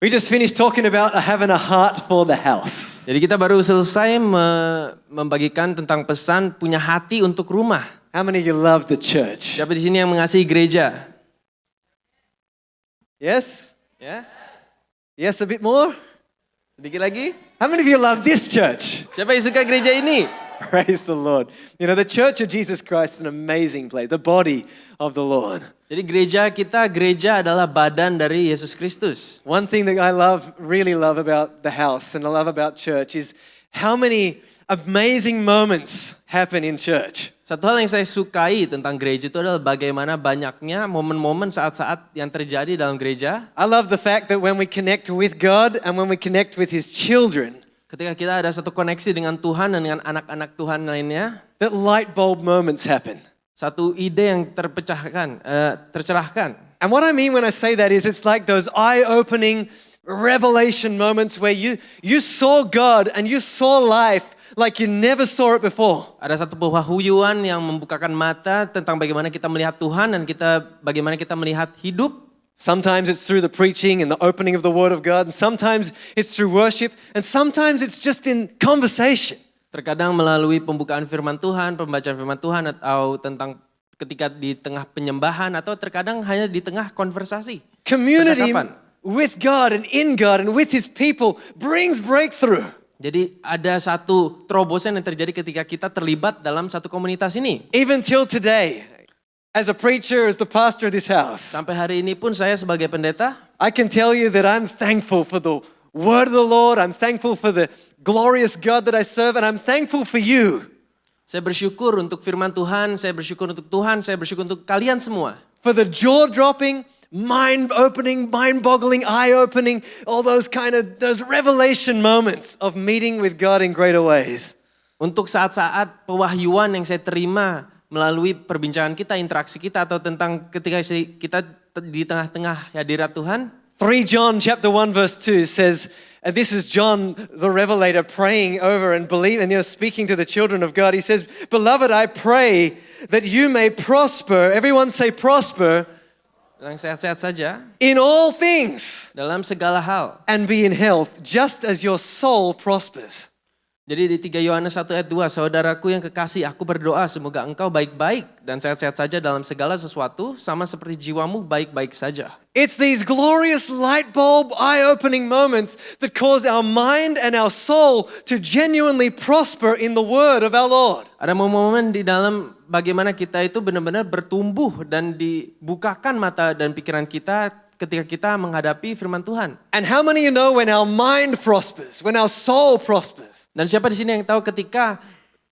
We just finished talking about having a heart for the house. Jadi kita baru selesai membagikan tentang pesan punya hati untuk rumah. How many of you love the church? Siapa di sini yang mengasihi gereja? Yes? Ya, Yes, a bit more? sedikit lagi. How many of you love this church? Siapa yang suka gereja ini? Praise the Lord. You know, the church of Jesus Christ is an amazing place, the body of the Lord. Jadi gereja adalah badan dari Yesus Kristus. One thing that I really love about the house and I love about church is how many amazing moments happen in church. Satu hal yang saya sukai tentang gereja itu adalah bagaimana banyaknya momen-momen saat-saat yang terjadi dalam gereja. I love the fact that when we connect with God and when we connect with His children, Ketika kita ada satu koneksi dengan Tuhan dan dengan anak-anak Tuhan lainnya, that light bulb moments happen. satu ide yang tercerahkan. And what I mean when I say that is it's like those eye-opening revelation moments where you saw God and you saw life like you never saw it before. Ada satu pewahyuan yang membukakan mata tentang bagaimana kita melihat Tuhan dan bagaimana kita melihat hidup. Sometimes it's through the preaching and the opening of the Word of God, and sometimes it's through worship, and sometimes it's just in conversation. Terkadang melalui pembukaan firman Tuhan, pembacaan firman Tuhan, atau tentang ketika di tengah penyembahan, atau terkadang hanya di tengah konversasi. Community Percakapan. with God and in God and with His people brings breakthrough. Jadi ada satu terobosan yang terjadi ketika kita terlibat dalam satu komunitas ini. Even till today, as a preacher, as the pastor of this house, Sampai hari ini pun saya sebagai pendeta, I can tell you that I'm thankful for the Word of the Lord. I'm thankful for the glorious God that I serve, and I'm thankful for you. saya bersyukur untuk firman Tuhan, saya bersyukur untuk Tuhan, saya bersyukur untuk kalian semua. For the jaw-dropping, mind-opening, mind-boggling, eye-opening, all those revelation moments of meeting with God in greater ways. Untuk saat-saat pewahyuan yang saya terima melalui perbincangan kita, interaksi kita, atau tentang ketika kita di tengah-tengah hadirat Tuhan. 3 John chapter 1 verse 2 says, and this is John the Revelator praying over and speaking to the children of God. He says, "Beloved, I pray that you may prosper." Everyone say prosper. Yang sehat-sehat saja In all things dalam segala hal. and be in health, just as your soul prospers. Jadi di 3 Yohanes 1 ayat 2, saudaraku yang kekasih, aku berdoa semoga engkau baik-baik dan sehat-sehat saja dalam segala sesuatu, sama seperti jiwamu baik-baik saja. It's these glorious light bulb, eye-opening moments that cause our mind and our soul to genuinely prosper in the word of our Lord. Ada momen-momen di dalam bagaimana kita itu benar-benar bertumbuh dan dibukakan mata dan pikiran kita ketika kita menghadapi firman Tuhan. And how many of you know when our mind prospers, when our soul prospers, Dan siapa di sini yang tahu ketika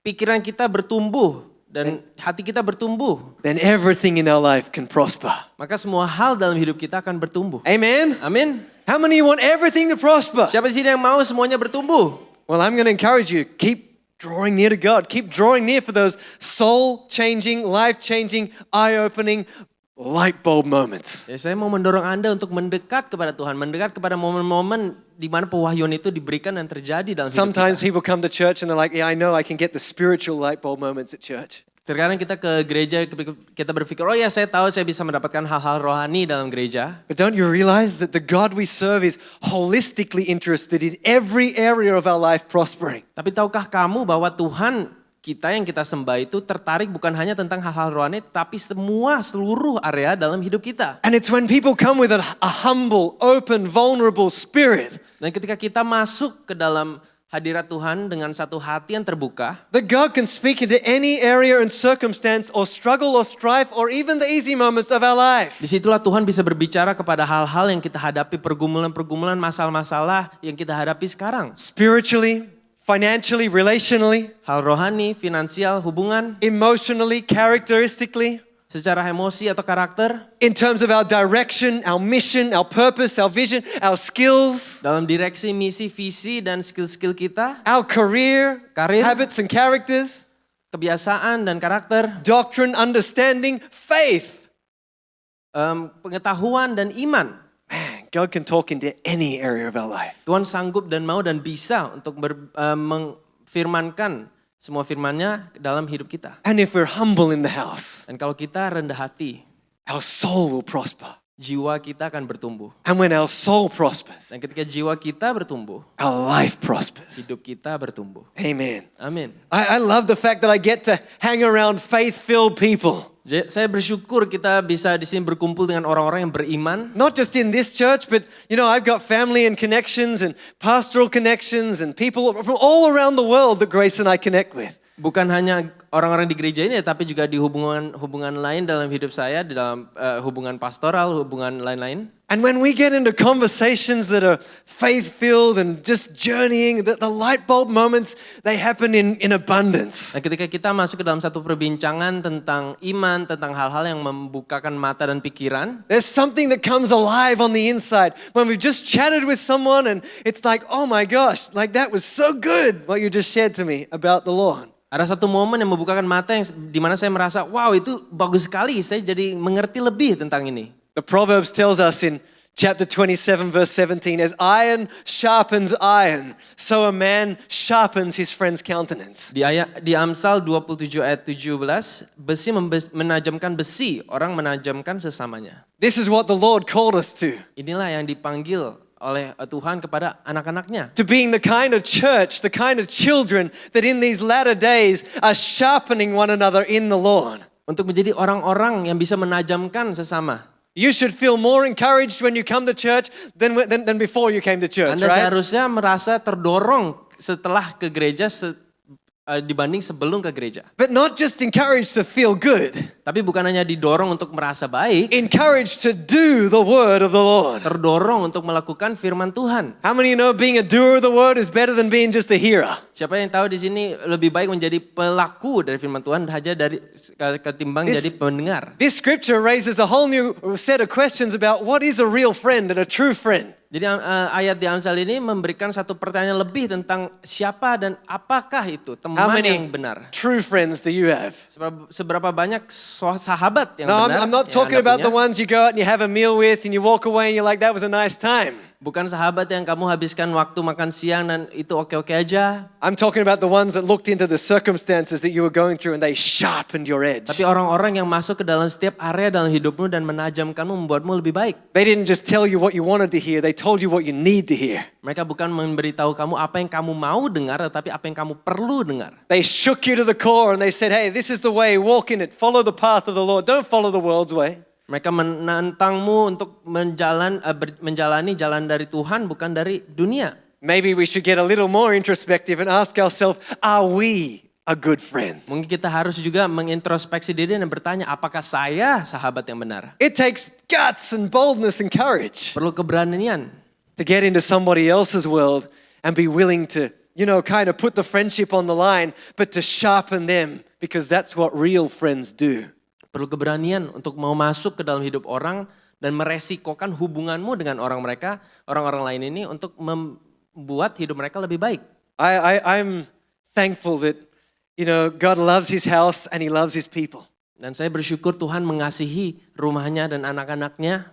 pikiran kita bertumbuh dan hati kita bertumbuh, then everything in our life can prosper. maka semua hal dalam hidup kita akan bertumbuh. Amen? Amin. How many of you want everything to prosper? Siapa di sini yang mau semuanya bertumbuh? Well, I'm going to encourage you, keep drawing near to God. Keep drawing near for those soul-changing, life-changing, eye-opening, light bulb moments. Ya, saya mau mendorong Anda untuk mendekat kepada Tuhan, mendekat kepada momen-momen di mana pewahyuan itu diberikan dan terjadi dalam hidup Sometimes kita. people come to church and they're like, yeah, I know I can get the spiritual light bulb moments at church. Terkadang kita ke gereja, kita berpikir, oh ya saya tahu saya bisa mendapatkan hal-hal rohani dalam gereja. But don't you realize that the God we serve is holistically interested in every area of our life prospering? Tapi tahukah kamu bahwa Tuhan kita yang kita sembah itu tertarik bukan hanya tentang hal-hal rohani, tapi seluruh area dalam hidup kita. And it's when people come with a humble, open, vulnerable spirit Dan ketika kita masuk ke dalam hadirat Tuhan dengan satu hati yang terbuka, that God can speak into any area and circumstance or struggle or strife or even the easy moments of our life. disitulah Tuhan bisa berbicara kepada hal-hal yang kita hadapi, pergumulan-pergumulan, masalah-masalah yang kita hadapi sekarang. Spiritually, financially, relationally, Hal rohani, finansial, hubungan, emotionally, characteristically, secara emosi atau karakter, in terms of our direction, our mission, our purpose, our vision, our skills, dalam direksi, misi, visi, dan skill-skill kita, our career, Karir. habits and characters, kebiasaan dan karakter, doctrine, understanding, faith. pengetahuan dan iman. Man, God can talk into any area of our life. Tuhan sanggup dan mau dan bisa untuk mengfirmankan semua firman-Nya dalam hidup kita. And if we're humble in the house, Dan kalau kita rendah hati, our soul will prosper. jiwa kita akan bertumbuh. And when our soul prospers, Dan ketika jiwa kita bertumbuh, our life prospers. hidup kita bertumbuh. Amen. Amin. I love the fact that I get to hang around faith-filled people. Saya bersyukur kita bisa di sini berkumpul dengan orang-orang yang beriman. Not just in this church, but I've got family and connections and pastoral connections and people from all around the world that Grace and I connect with. Bukan hanya orang-orang di gereja ini, tapi juga di hubungan lain dalam hidup saya, di dalam hubungan pastoral, hubungan lain-lain. And when we get into conversations that are faith-filled and just journeying, the light bulb moments, they happen in abundance. Nah, ketika kita masuk ke dalam satu perbincangan tentang iman, tentang hal-hal yang membukakan mata dan pikiran, There's something that comes alive on the inside when we've just chatted with someone and it's like, oh my gosh, like that was so good what you just shared to me about the Lord. ada satu momen yang membukakan mata yang di mana saya merasa, wow itu bagus sekali, saya jadi mengerti lebih tentang ini. The Proverbs tells us in chapter 27 verse 17, as iron sharpens iron, so a man sharpens his friend's countenance. Di Amsal 27 ayat 17, besi menajamkan besi, orang menajamkan sesamanya. This is what the Lord called us to Inilah yang dipanggil oleh Tuhan kepada anak-anaknya. being the kind of church, the kind of children that in these latter days are sharpening one another in the Lord. Untuk menjadi orang-orang yang bisa menajamkan sesama. You should feel more encouraged when you come to church than before you came to church, Anda right? seharusnya merasa terdorong setelah ke gereja dibanding sebelum ke gereja. But not just encouraged to feel good, Tapi bukan hanya didorong untuk merasa baik, encouraged to do the word of the Lord. terdorong untuk melakukan firman Tuhan. How many of you know being a doer of the word is better than being just a hearer? Siapa yang tahu di sini lebih baik menjadi pelaku dari firman Tuhan saja ketimbang jadi pendengar. This scripture raises a whole new set of questions about what is a real friend and a true friend. Jadi ayat di Amsal ini memberikan satu pertanyaan lebih tentang siapa dan apakah itu How teman many yang benar. true friends do you have? Seberapa banyak sahabat yang No, benar I'm not yang talking Anda about punya. the ones you go out and you have a meal with and you walk away and you're like, that was a nice time. Bukan sahabat yang kamu habiskan waktu makan siang dan itu oke-oke aja. I'm talking about the ones that looked into the circumstances that you were going through and they sharpened your edge. Tapi orang-orang yang masuk ke dalam setiap area dalam hidupmu dan menajamkanmu, membuatmu lebih baik. They didn't just tell you what you wanted to hear, they told you what you need to hear. Mereka bukan memberitahu kamu apa yang kamu mau dengar, tetapi apa yang kamu perlu dengar. They shook you to the core and they said, hey, this is the way, walk in it, follow the path of the Lord, don't follow the world's way. Mereka menantangmu untuk menjalani jalan dari Tuhan, bukan dari dunia. Maybe we should get a little more introspective and ask ourselves, are we a good friend? Mungkin kita harus juga mengintrospeksi diri dan bertanya, apakah saya sahabat yang benar? It takes guts and boldness and courage Perlu keberanian to get into somebody else's world and be willing to, kind of put the friendship on the line, but to sharpen them because that's what real friends do. Perlu keberanian untuk mau masuk ke dalam hidup orang dan meresikokan hubunganmu dengan orang-orang lain ini untuk membuat hidup mereka lebih baik. I'm thankful that, God loves his house and he loves his people. Dan saya bersyukur Tuhan mengasihi rumahnya dan anak-anaknya.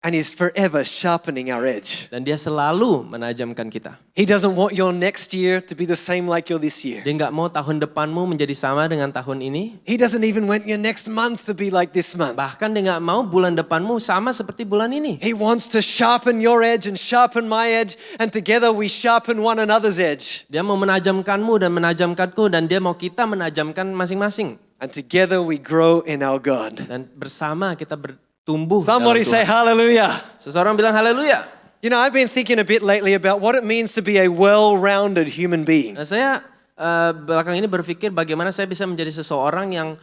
And he's forever sharpening our edge. Dan dia selalu menajamkan kita. He doesn't want your next year to be the same like your this year. Dia nggak mau tahun depanmu menjadi sama dengan tahun ini. He doesn't even want your next month to be like this month. Bahkan dia nggak mau bulan depanmu sama seperti bulan ini. He wants to sharpen your edge and sharpen my edge, and together we sharpen one another's edge. Dia mau menajamkanmu dan menajamkanku, dan dia mau kita menajamkan masing-masing. And together we grow in our God. Dan bersama kita bertumbuh Somebody dalam say Tuhan. hallelujah. Seseorang bilang haleluya. I've been thinking a bit lately about what it means to be a well-rounded human being. Nah, saya belakang ini berpikir bagaimana saya bisa menjadi seseorang yang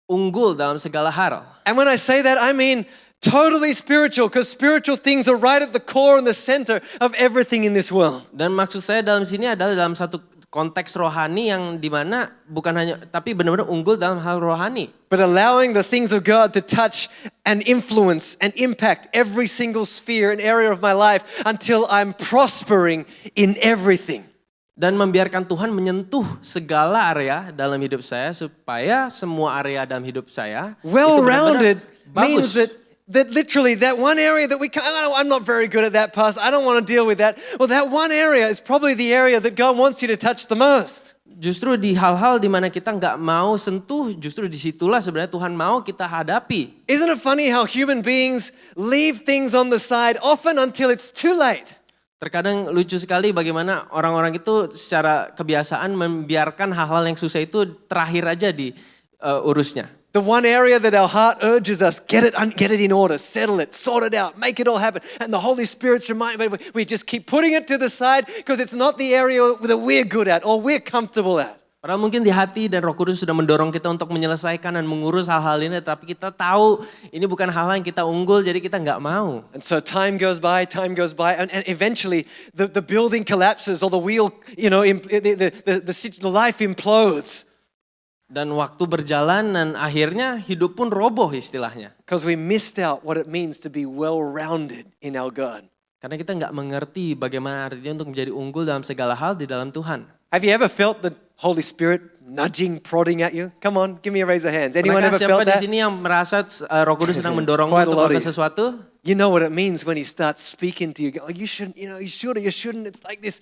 unggul dalam segala hal. And when I say that, I mean totally spiritual, because spiritual things are right at the core and the center of everything in this world. Dan maksud saya dalam sini adalah dalam satu konteks rohani yang dimana bukan hanya, tapi benar-benar unggul dalam hal rohani. But allowing the things of God to touch and influence and impact every single sphere and area of my life until I'm prospering in everything. Dan membiarkan Tuhan menyentuh segala area dalam hidup saya supaya semua area dalam hidup saya Well-rounded itu benar-benar means bagus. that literally that one area that we can't, I'm not very good at that, Pastor, I don't want to deal with that. Well, that one area is probably the area that God wants you to touch the most. justru di hal-hal di mana kita nggak mau sentuh, justru disitulah sebenarnya Tuhan mau kita hadapi. Isn't it funny how human beings leave things on the side often until it's too late? Terkadang lucu sekali bagaimana orang-orang itu secara kebiasaan membiarkan hal-hal yang susah itu terakhir aja di urusnya. The one area that our heart urges us, get it in order, settle it, sort it out, make it all happen. And the Holy Spirit's reminding me, we just keep putting it to the side because it's not the area that we're good at or we're comfortable at. Padahal mungkin di hati dan Roh Kudus sudah mendorong kita untuk menyelesaikan dan mengurus hal-hal ini, tapi kita tahu ini bukan hal yang kita unggul, jadi kita nggak mau. And so time goes by, and eventually the building collapses or the wheel, the life implodes. Dan waktu berjalan dan akhirnya hidup pun roboh istilahnya. Because we missed out what it means to be well-rounded in our God. Karena kita nggak mengerti bagaimana artinya untuk menjadi unggul dalam segala hal di dalam Tuhan. Have you ever felt the Holy Spirit nudging, prodding at you? Come on, give me a raise of hands. Anyone ever felt siapa that? di sini yang merasa Roh Kudus sedang mendorongmu untuk melakukan sesuatu? You know what it means when He starts speaking to you. Oh, you shouldn't, you should or you shouldn't. It's like this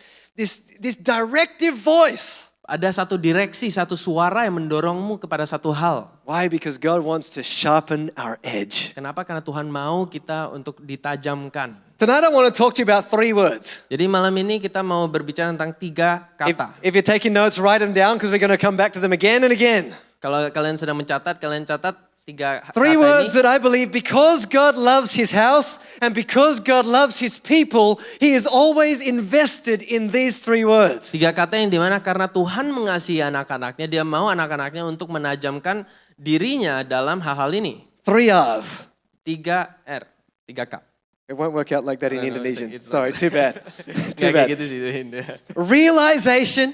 directive voice. Ada satu direksi, satu suara yang mendorongmu kepada satu hal. Why? Because God wants to sharpen our edge. Kenapa? Karena Tuhan mau kita untuk ditajamkan. Tonight I want to talk to you about 3 words. Jadi malam ini kita mau berbicara tentang 3 kata. If you're taking notes, write them down because we're going to come back to them again and again. Kalau kalian sedang mencatat, kalian catat 3 kata 3 words ini. that I believe because God loves His house and because God loves His people, He is always invested in these 3 words. 3 kata yang dimana karena Tuhan mengasihi anak-anaknya, Dia mau anak-anaknya untuk menajamkan dirinya dalam hal-hal ini. 3 R's. 3 R, 3 K. It won't work out like that in No, Indonesian. it's Sorry, not. too bad. Too Kayak bad. gitu sih. Realization,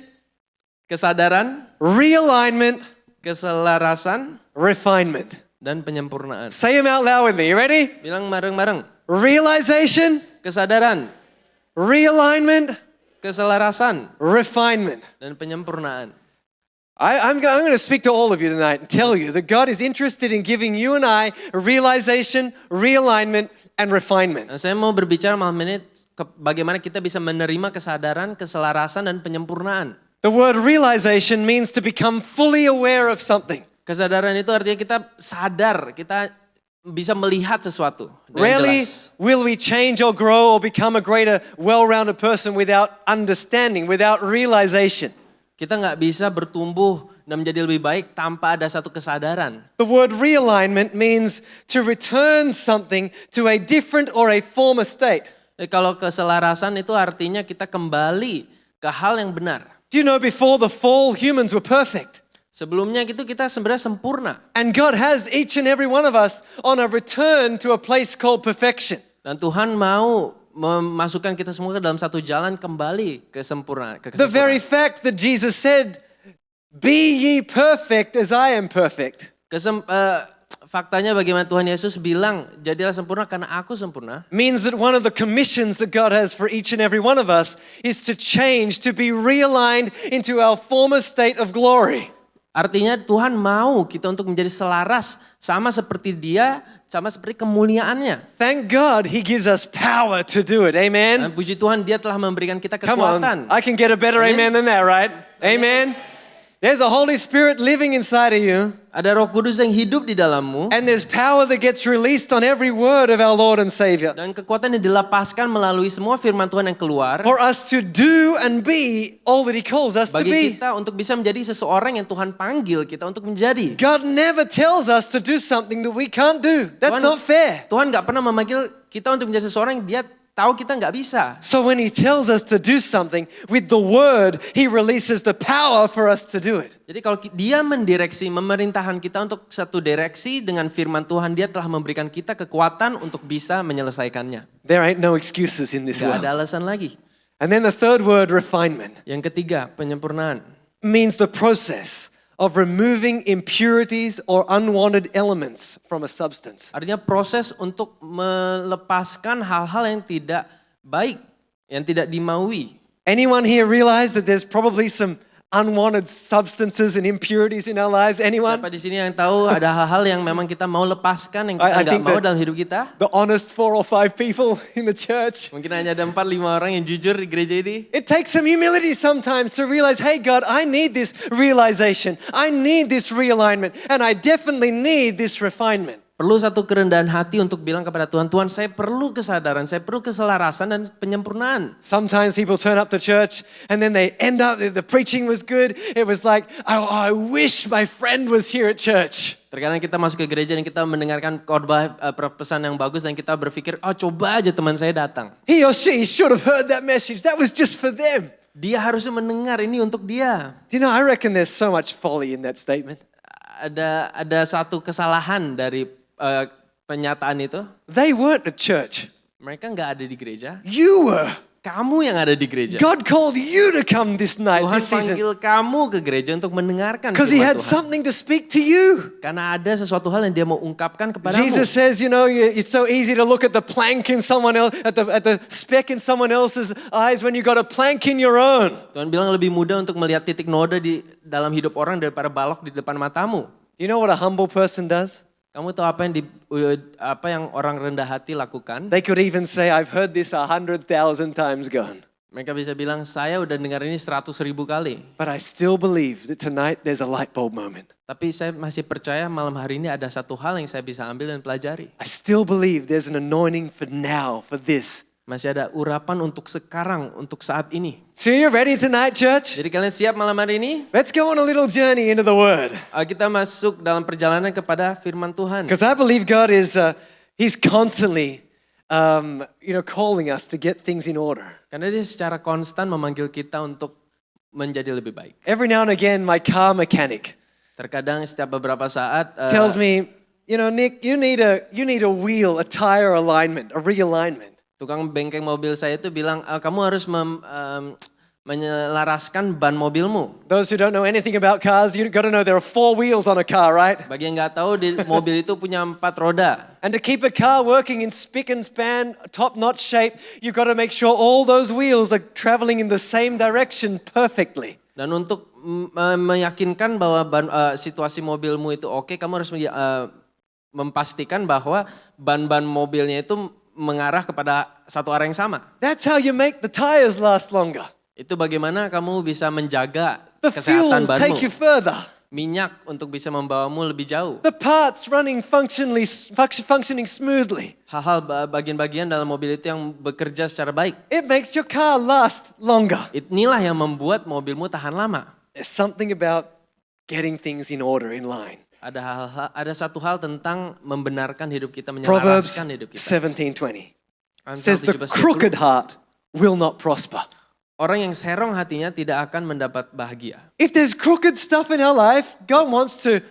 Kesadaran, realignment, keselarasan, refinement. dan penyempurnaan. Say them out loud with me. You ready? Bilang bareng-bareng. Realization, Kesadaran, realignment, keselarasan, refinement. dan penyempurnaan. I'm going to speak to all of you tonight and tell you that God is interested in giving you and I a realization, realignment, and refinement. Nah, saya mau berbicara malam ini bagaimana kita bisa menerima kesadaran, keselarasan, dan penyempurnaan. The word realization means to become fully aware of something. Kesadaran itu artinya kita sadar, kita bisa melihat sesuatu dengan Rarely jelas. will we change or grow or become a greater, well-rounded person without understanding, without realization. Kita nggak bisa bertumbuh dan menjadi lebih baik tanpa ada satu kesadaran. The word realignment means to return something to a different or a former state. Jadi kalau keselarasan itu artinya kita kembali ke hal yang benar. Do you know before the fall, humans were perfect? Sebelumnya itu kita sebenarnya sempurna. And God has each and every one of us on a return to a place called perfection. Dan Tuhan mau memasukkan kita semua ke dalam satu jalan kembali ke kesempurnaan. The very fact that Jesus said, "Be ye perfect as I am perfect," faktanya bagaimana Tuhan Yesus bilang, jadilah sempurna karena aku sempurna. means that one of the commissions that God has for each and every one of us is to change, to be realigned into our former state of glory. Artinya Tuhan mau kita untuk menjadi selaras sama seperti Dia, sama seperti kemuliaannya. Thank God He gives us power to do it. Dan Amen. puji Tuhan Dia telah memberikan kita Come on, kekuatan. I can get a better Amen. amen than that, right? Amen. There's a Holy Spirit living inside of you. Ada Roh Kudus yang hidup di dalammu. And there's power that gets released on every word of our Lord and Savior. Dan kekuatan yang dilepaskan melalui semua firman Tuhan yang keluar. For us to do and be all that He calls us to Bagi be. kita untuk bisa menjadi seseorang yang Tuhan panggil kita untuk menjadi. God never tells us to do something that we can't do. That's not fair. Tuhan gak pernah memanggil kita untuk menjadi seseorang yang Dia tahu kita gak bisa. So when He tells us to do something with the Word, He releases the power for us to do it. Jadi kalau Dia mendireksi, memerintahkan kita untuk satu direksi dengan firman Tuhan, Dia telah memberikan kita kekuatan untuk bisa menyelesaikannya. There ain't no excuses in this Gak world. ada alasan lagi. And then the third word, refinement, Yang ketiga, penyempurnaan. means the process of removing impurities or unwanted elements from a substance. Artinya proses untuk melepaskan hal-hal yang tidak baik, yang tidak dimaui. Anyone here realize that there's probably some unwanted substances and impurities in our lives? Anyone? Siapa di sini yang tahu ada hal-hal yang memang kita mau lepaskan, yang kita I nggak think mau that- dalam hidup kita? The honest 4 or 5 people in the church. Mungkin hanya ada 4-5 orang yang jujur di gereja ini. It takes some humility sometimes to realize, hey God, I need this realization. I need this realignment. And I definitely need this refinement. Perlu satu kerendahan hati untuk bilang kepada Tuhan, Tuhan saya perlu kesadaran, saya perlu keselarasan dan penyempurnaan. Sometimes people turn up to church and then they end up, the preaching was good. It was like, I wish my friend was here at church. Terkadang kita masuk ke gereja dan kita mendengarkan khotbah pesan yang bagus dan kita berpikir, oh coba aja teman saya datang. He or she should have heard that message. That was just for them. Dia harusnya mendengar ini untuk dia. You know, I reckon there's so much folly in that statement. Ada satu kesalahan dari pernyataan itu. They weren't at church. Mereka nggak ada di gereja. You were. Kamu yang ada di gereja. God called you to come this night, Tuhan this season. panggil kamu ke gereja untuk mendengarkan Because he firman had Tuhan. something to speak to you. Karena ada sesuatu hal yang dia mau ungkapkan kepadamu. Jesus says, you know, it's so easy to look at the plank in someone else, at the speck in someone else's eyes when you got a plank in your own. Tuhan bilang lebih mudah untuk melihat titik noda di dalam hidup orang daripada balok di depan matamu. You know what a humble person does? Kamu tahu apa yang orang rendah hati lakukan? They could even say, I've heard this 100,000 times gone. Mereka bisa bilang, saya udah dengar ini 100.000 kali. But I still believe that tonight there's a light bulb moment. Tapi saya masih percaya malam hari ini ada satu hal yang saya bisa ambil dan pelajari. I still believe there's an anointing for now, for this. Masih ada urapan untuk sekarang, untuk saat ini. So you're ready tonight, church? Jadi kalian siap malam hari ini? Let's go on a little journey into the Word. Kita masuk dalam perjalanan kepada firman Tuhan. Because I believe God is, He's constantly, calling us to get things in order. Karena dia secara konstan memanggil kita untuk menjadi lebih baik. Every now and again, my car mechanic Terkadang setiap beberapa saat tells me, Nick, you need a wheel, a tire alignment, a realignment. tukang bengkel mobil saya itu bilang, kamu harus menyelaraskan ban mobilmu. Those who don't know anything about cars, you've got to know there are 4 wheels on a car, right? Bagi yang nggak tahu, di mobil itu punya 4 roda. And to keep a car working in spick and span, top-notch shape, you've got to make sure all those wheels are traveling in the same direction perfectly. Dan untuk meyakinkan bahwa situasi mobilmu itu oke, kamu harus memastikan bahwa ban-ban mobilnya itu mengarah kepada satu arah yang sama. That's how you make the tires last longer. Itu bagaimana kamu bisa menjaga The kesehatan fuel take you banmu. further. Minyak untuk bisa membawamu lebih jauh. The parts running functioning smoothly. Hal-hal bagian-bagian dalam mobil itu yang bekerja secara baik. It makes your car last longer. Inilah yang membuat mobilmu tahan lama. There's something about getting things in order, in line. Ada satu hal tentang membenarkan hidup kita, Proverbs menyelaraskan hidup kita. 17:20 Amsal says the 17:20, crooked heart will not prosper. orang yang serong hatinya tidak akan mendapat bahagia. If there's crooked stuff in our life, God wants to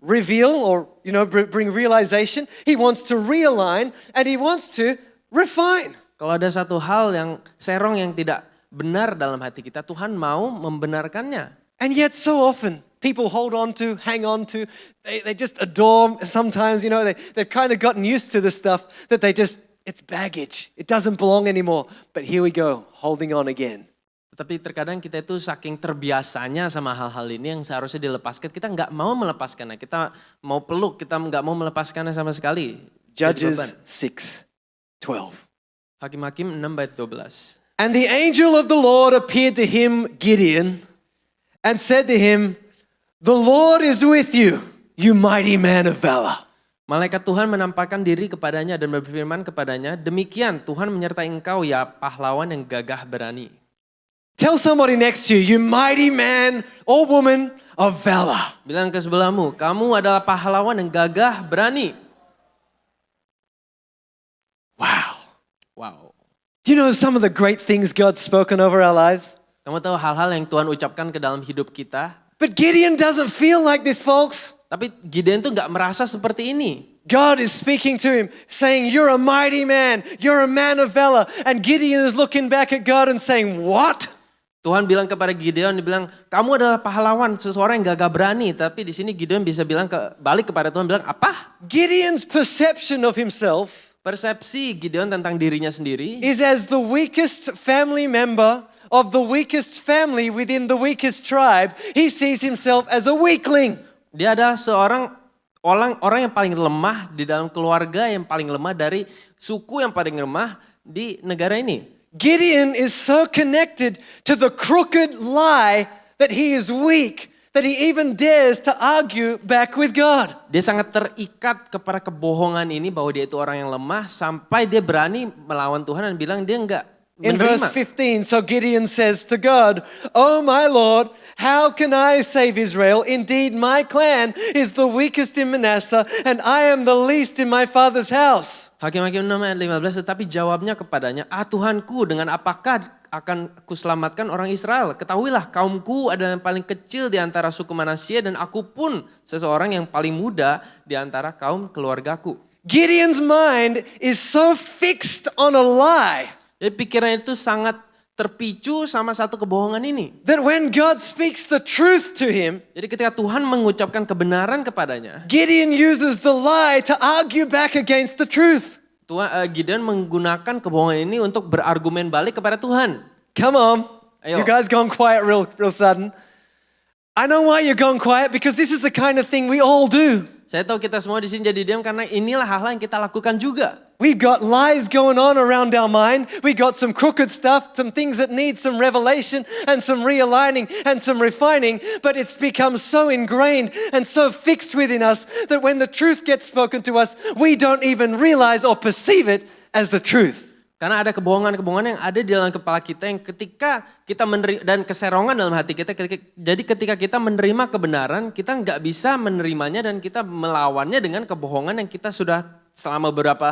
reveal or bring realization. He wants to realign and he wants to refine. Kalau ada satu hal yang serong yang tidak benar dalam hati kita, Tuhan mau membenarkannya. And yet so often people hold on to, hang on to, they just adore. Sometimes, they've kind of gotten used to the stuff that it's baggage. It doesn't belong anymore. But here we go, holding on again. Tetapi terkadang kita itu saking terbiasanya sama hal-hal ini yang seharusnya dilepaskan, kita nggak mau melepaskannya. Kita mau peluk, kita nggak mau melepaskannya sama sekali. Jadi Judges beban. 6:12. Hakim-Hakim 6:12. And the angel of the Lord appeared to him, Gideon, and said to him, "The Lord is with you, you mighty man of valor." Malaikat Tuhan menampakkan diri kepadanya dan berfirman kepadanya, demikian Tuhan menyertai engkau ya pahlawan yang gagah berani. Tell somebody next to you, you mighty man or woman of valor. Bilang ke sebelahmu, kamu adalah pahlawan yang gagah berani. Wow. Wow. You know some of the great things God's spoken over our lives? Kamu tahu hal-hal yang Tuhan ucapkan ke dalam hidup kita? But Gideon doesn't feel like this, folks. Tapi Gideon tuh gak merasa seperti ini. God is speaking to him, saying, you're a mighty man, you're a man of valor. And Gideon is looking back at God and saying, what? Tuhan bilang kepada Gideon, dia bilang, kamu adalah pahlawan, seseorang yang gagah berani. Tapi di sini Gideon bisa bilang balik kepada Tuhan, bilang apa? Gideon's perception of himself Persepsi Gideon tentang dirinya sendiri is as the weakest family member of the weakest family within the weakest tribe, he sees himself as a weakling. Dia adalah seorang orang yang paling lemah di dalam keluarga yang paling lemah dari suku yang paling lemah di negara ini. Gideon is so connected to the crooked lie that he is weak, that he even dares to argue back with God. Dia sangat terikat kepada kebohongan ini bahwa dia itu orang yang lemah sampai dia berani melawan Tuhan dan bilang dia enggak In verse menerima. 15, so Gideon says to God, "Oh my Lord, how can I save Israel? Indeed, my clan is the weakest in Manasseh, and I am the least in my father's house." Hakim-Hakim 6 ayat 15, tetapi jawabnya kepadanya, Tuhanku, dengan apakah akan kuselamatkan orang Israel? Ketahuilah, kaumku adalah yang paling kecil di antara suku Manasye dan aku pun seseorang yang paling muda di antara kaum keluargaku. Gideon's mind is so fixed on a lie Jadi pikiran itu sangat terpicu sama satu kebohongan ini. that when God speaks the truth to him, Jadi ketika Tuhan mengucapkan kebenaran kepadanya, Gideon uses the lie to argue back against the truth. Gideon menggunakan kebohongan ini untuk berargumen balik kepada Tuhan. Come on. Ayo. You guys gone quiet real sudden. I know why you're gone quiet, because this is the kind of thing we all do. Saya tahu kita semua di sini jadi diam karena inilah hal-hal yang kita lakukan juga. We've got lies going on around our mind. We got some crooked stuff, some things that need some revelation and some realigning and some refining. But it's become so ingrained and so fixed within us that when the truth gets spoken to us, we don't even realize or perceive it as the truth. Karena ada kebohongan-kebohongan yang ada di dalam kepala kita yang ketika kita menerima, dan keserongan dalam hati kita. Jadi ketika kita menerima kebenaran, kita nggak bisa menerimanya dan kita melawannya dengan kebohongan yang kita sudah selama beberapa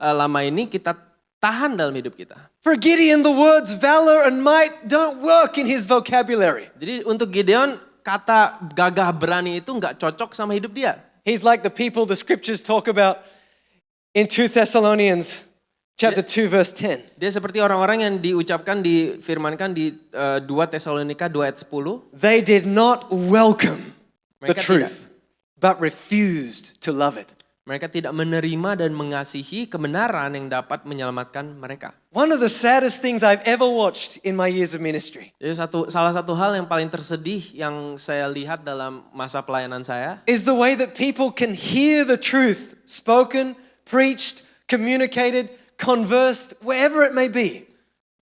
lama ini kita tahan dalam hidup kita. For Gideon, the words valor and might don't work in his vocabulary. Jadi untuk Gideon, kata gagah berani itu nggak cocok sama hidup dia. He's like the people the scriptures talk about in 2 Thessalonians chapter 2 verse 10. Dia seperti orang-orang yang difirmankan di 2 Tesalonika 2 ayat 10. They did not welcome the Mereka truth, but refused to love it. Mereka tidak menerima dan mengasihi kebenaran yang dapat menyelamatkan mereka. One of the saddest things I've ever watched in my years of ministry Jadi salah satu hal yang paling tersedih yang saya lihat dalam masa pelayanan saya is the way that people can hear the truth spoken, preached, communicated, conversed, wherever it may be.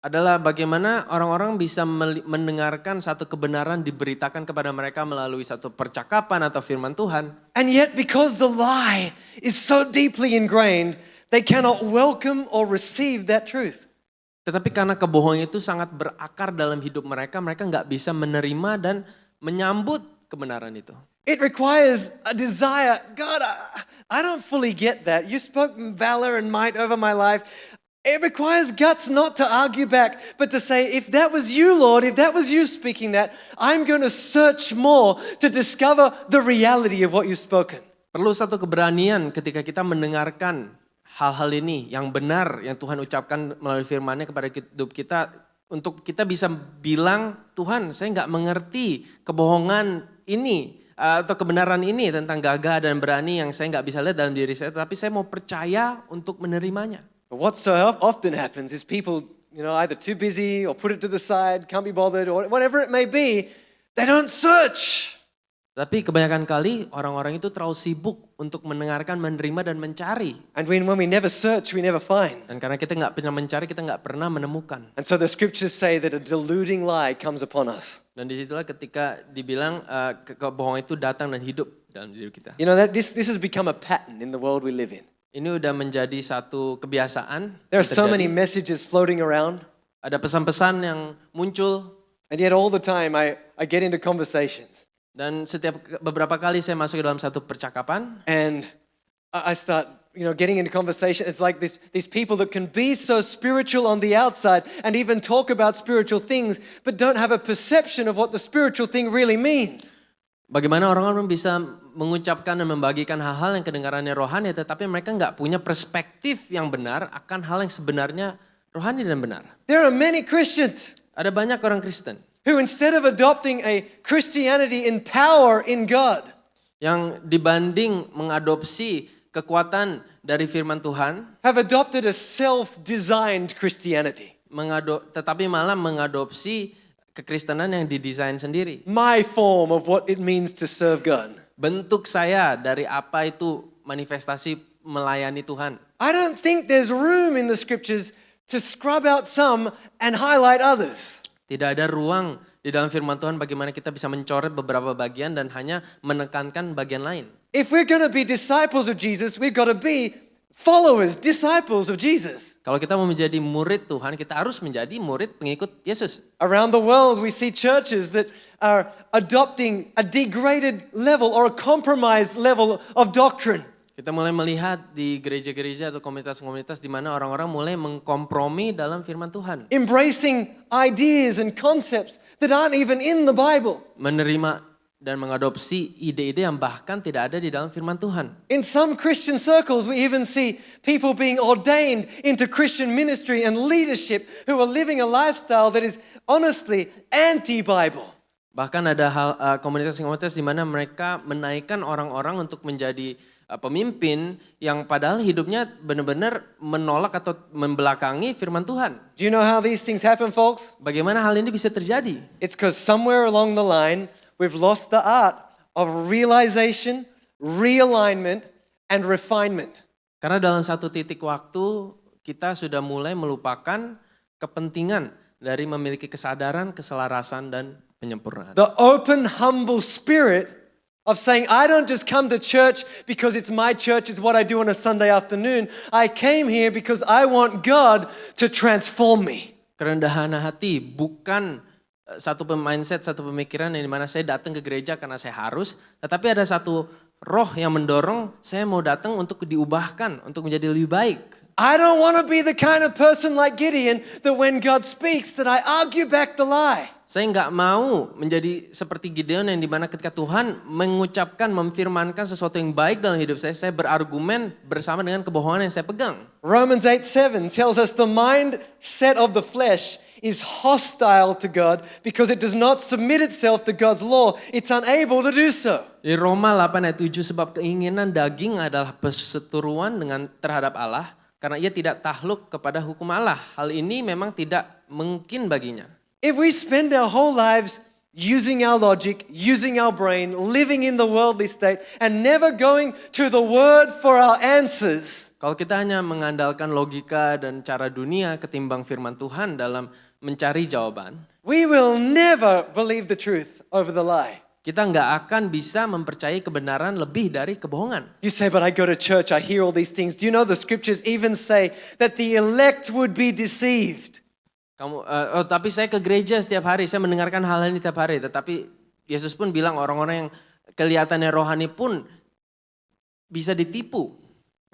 adalah bagaimana orang-orang bisa mendengarkan satu kebenaran diberitakan kepada mereka melalui satu percakapan atau firman Tuhan. And yet because the lie is so deeply ingrained, they cannot welcome or receive that truth. Tetapi karena kebohongan itu sangat berakar dalam hidup mereka, mereka nggak bisa menerima dan menyambut kebenaran itu. It requires a desire. God, I don't fully get that. You spoke valor and might over my life. It requires guts not to argue back, but to say, if that was you, Lord, if that was you speaking that, I'm going to search more to discover the reality of what you've spoken. Perlu satu keberanian ketika kita mendengarkan hal-hal ini yang benar yang Tuhan ucapkan melalui firman-Nya kepada hidup kita, untuk kita bisa bilang, Tuhan, saya nggak mengerti kebohongan ini atau kebenaran ini tentang gagah dan berani yang saya nggak bisa lihat dalam diri saya, tapi saya mau percaya untuk menerimanya. But what so often happens is people, either too busy or put it to the side, can't be bothered, or whatever it may be, they don't search. Tapi kebanyakan kali orang-orang itu terlalu sibuk untuk mendengarkan, menerima dan mencari. And when we never search, we never find. Dan karena kita nggak pernah mencari, kita nggak pernah menemukan. And so the scriptures say that a deluding lie comes upon us. Dan disitulah ketika dibilang kebohongan itu datang dan hidup dalam diri kita. You know that this has become a pattern in the world we live in. Ini udah menjadi satu kebiasaan. There are so terjadi. many messages floating around, Ada pesan-pesan yang muncul. and yet all the time I get into conversations Dan beberapa kali saya masuk ke dalam satu percakapan. and I start, getting into conversation. It's like these people that can be so spiritual on the outside and even talk about spiritual things, but don't have a perception of what the spiritual thing really means. Bagaimana orang-orang bisa mengucapkan dan membagikan hal-hal yang kedengarannya rohani, tetapi mereka nggak punya perspektif yang benar akan hal yang sebenarnya rohani dan benar. There are many Christians Ada banyak orang Kristen who, instead of adopting a Christianity in power in God, yang dibanding mengadopsi kekuatan dari firman Tuhan, have adopted a self-designed Christianity. tetapi malah mengadopsi kekristenan yang didesain sendiri. My form of what it means to serve God. Bentuk saya dari apa itu manifestasi melayani Tuhan. I don't think there's room in the scriptures to scrub out some and highlight others. Tidak ada ruang di dalam firman Tuhan bagaimana kita bisa mencoret beberapa bagian dan hanya menekankan bagian lain. If we're going to be disciples of Jesus, we've got to be followers, disciples of Jesus. Kalau kita mau menjadi murid Tuhan, kita harus menjadi murid pengikut Yesus. Around the world, we see churches that are adopting a degraded level or a compromised level of doctrine. Kita mulai melihat di gereja-gereja atau komunitas-komunitas di mana orang-orang mulai mengkompromi dalam firman Tuhan. Embracing ideas and concepts that aren't even in the Bible. Menerima dan mengadopsi ide-ide yang bahkan tidak ada di dalam firman Tuhan. In some Christian circles, we even see people being ordained into Christian ministry and leadership who are living a lifestyle that is honestly anti-Bible. Bahkan ada komunitas-komunitas di mana mereka menaikkan orang-orang untuk menjadi pemimpin yang padahal hidupnya benar-benar menolak atau membelakangi firman Tuhan. Do you know how these things happen, folks? Bagaimana hal ini bisa terjadi? It's because somewhere along the line, we've lost the art of realization, realignment, and refinement. Karena dalam satu titik waktu kita sudah mulai melupakan kepentingan dari memiliki kesadaran, keselarasan, dan penyempurnaan. The open, humble spirit of saying, I don't just come to church because it's my church, it's what I do on a Sunday afternoon. I came here because I want God to transform me. Kerendahan hati bukan satu mindset, satu pemikiran yang dimana saya datang ke gereja karena saya harus, tetapi ada satu roh yang mendorong saya mau datang untuk diubahkan, untuk menjadi lebih baik. I don't want to be the kind of person like Gideon that when God speaks that I argue back the lie. Saya nggak mau menjadi seperti Gideon yang dimana ketika Tuhan mengucapkan, memfirmankan sesuatu yang baik dalam hidup saya berargumen bersama dengan kebohongan yang saya pegang. Romans 8:7 tells us the mindset of the flesh is hostile to God because it does not submit itself to God's law. It's unable to do so. Di Roma 8 ayat 7 sebab keinginan daging adalah perseteruan dengan terhadap Allah karena ia tidak takluk kepada hukum Allah. Hal ini memang tidak mungkin baginya. If we spend our whole lives using our logic, using our brain, living in the worldly state, and never going to the Word for our answers. Kalau kita hanya mengandalkan logika dan cara dunia ketimbang firman Tuhan dalam mencari jawaban, we will never believe the truth over the lie. Kita nggak akan bisa mempercayai kebenaran lebih dari kebohongan. You say, but I go to church, I hear all these things. Do you know the scriptures even say that the elect would be deceived? Tapi saya ke gereja setiap hari, saya mendengarkan hal ini setiap hari. Tetapi Yesus pun bilang orang-orang yang kelihatannya rohani pun bisa ditipu.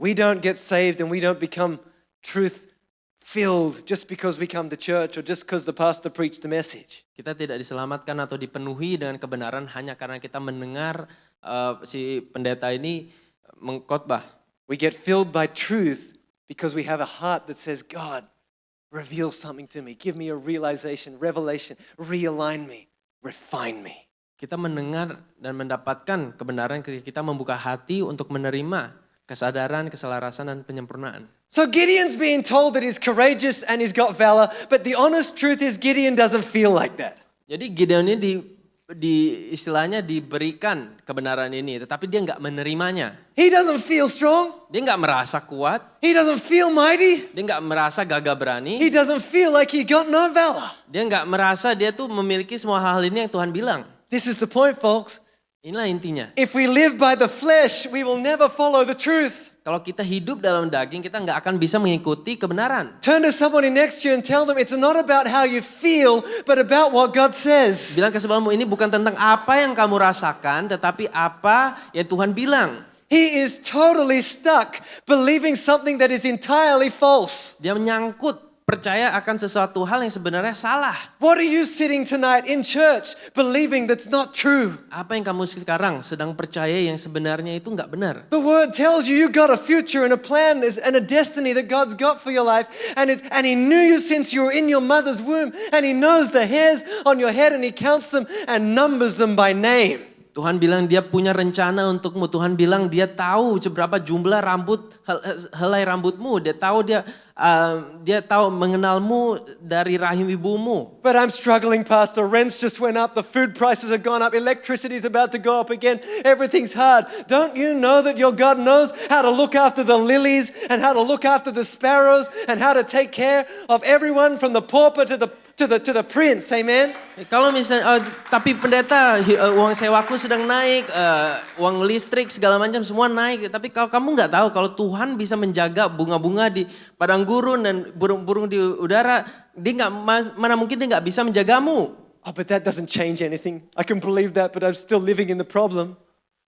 We don't get saved and we don't become truth-filled just because we come to church or just because the pastor preached the message. Kita tidak diselamatkan atau dipenuhi dengan kebenaran hanya karena kita mendengar si pendeta ini mengkhotbah. We get filled by truth because we have a heart that says, God, reveal something to me. Give me a realization, revelation, realign me, refine me. Kita mendengar dan mendapatkan kebenaran ketika kita membuka hati untuk menerima kesadaran, keselarasan, dan penyempurnaan. So Gideon's being told that he's courageous and he's got valor, but the honest truth is Gideon doesn't feel like that. Jadi Gideon ini istilahnya diberikan kebenaran ini, tetapi dia nggak menerimanya. He doesn't feel strong. Dia nggak merasa kuat. He doesn't feel mighty. Dia nggak merasa gagah berani. He doesn't feel like he got no valor. Dia nggak merasa dia tuh memiliki semua hal ini yang Tuhan bilang. This is the point, folks. Inilah intinya. If we live by the flesh, we will never follow the truth. Kalau kita hidup dalam daging, kita nggak akan bisa mengikuti kebenaran. Turn to somebody next to you and tell them it's not about how you feel, but about what God says. Bilang ke sebelahmu, ini bukan tentang apa yang kamu rasakan, tetapi apa yang Tuhan bilang. He is totally stuck believing something that is entirely false. Dia menyangkut, percaya akan sesuatu hal yang sebenarnya salah. What are you sitting tonight in church believing that's not true? Apa yang kamu sekarang sedang percaya yang sebenarnya itu nggak benar? The word tells you got a future and a plan and a destiny that God's got for your life. And He knew you since you were in your mother's womb. And He knows the hairs on your head and He counts them and numbers them by name. Tuhan bilang dia punya rencana untukmu. Tuhan bilang dia tahu seberapa jumlah helai rambutmu. Dia tahu mengenalmu dari rahim ibumu. But I'm struggling, Pastor. Rents just went up. The food prices have gone up. Electricity's about to go up again. Everything's hard. Don't you know that your God knows how to look after the lilies and how to look after the sparrows and how to take care of everyone from the pauper to the prince? Amen? Kalau misalnya, tapi pendeta uang sewaku sedang naik, uang listrik segala macam semua naik. Tapi kalau kamu nggak tahu kalau Tuhan bisa menjaga bunga-bunga di padang gurun dan burung-burung di udara, mana mungkin dia nggak bisa menjagamu. Oh, but that doesn't change anything. I can believe that, but I'm still living in the problem.